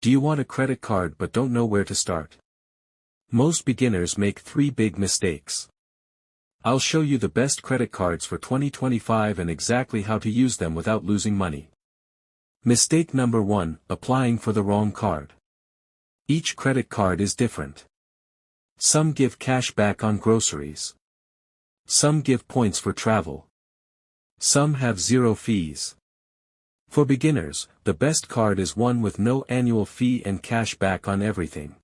Do you want a credit card but don't know where to start? Most beginners make 3 big mistakes. I'll show you the best credit cards for 2025 and exactly how to use them without losing money. Mistake number 1, applying for the wrong card. Each credit card is different. Some give cash back on groceries. Some give points for travel. Some have 0 fees. For beginners, the best card is one with no annual fee and cash back on everything.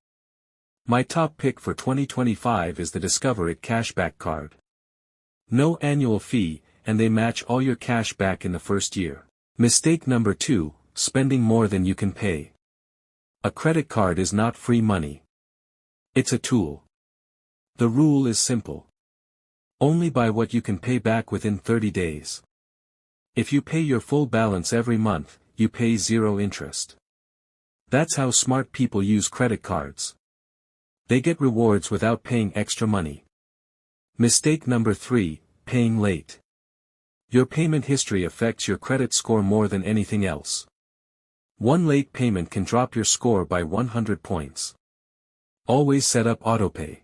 My top pick for 2025 is the Discover It Cashback Card. No annual fee, and they match all your cash back in the first year. Mistake number 2, spending more than you can pay. A credit card is not free money. It's a tool. The rule is simple. Only buy what you can pay back within 30 days. If you pay your full balance every month, you pay 0 interest. That's how smart people use credit cards. They get rewards without paying extra money. Mistake number 3, paying late. Your payment history affects your credit score more than anything else. One late payment can drop your score by 100 points. Always set up autopay.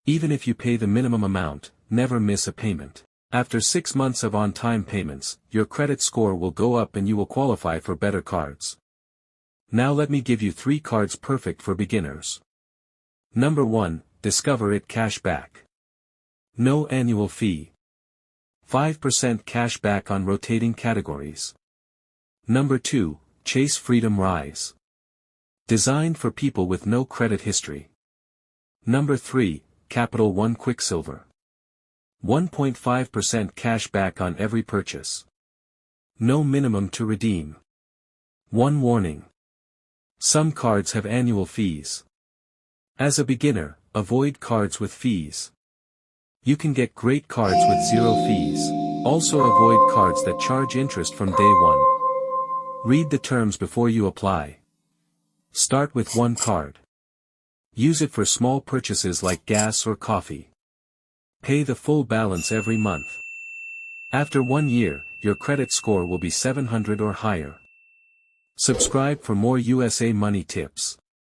Even if you pay the minimum amount, never miss a payment. After 6 months of on-time payments, your credit score will go up and you will qualify for better cards. Now let me give you 3 cards perfect for beginners. Number 1, Discover It Cashback. No annual fee. 5% cash back on rotating categories. Number 2, Chase Freedom Rise. Designed for people with no credit history. Number 3, Capital One Quicksilver. 1.5% cash back on every purchase. No minimum to redeem. One warning. Some cards have annual fees. As a beginner, avoid cards with fees. You can get great cards with 0 fees. Also avoid cards that charge interest from day 1. Read the terms before you apply. Start with one card. Use it for small purchases like gas or coffee. Pay the full balance every month. After 1 year, your credit score will be 700 or higher. Subscribe for more USA money tips.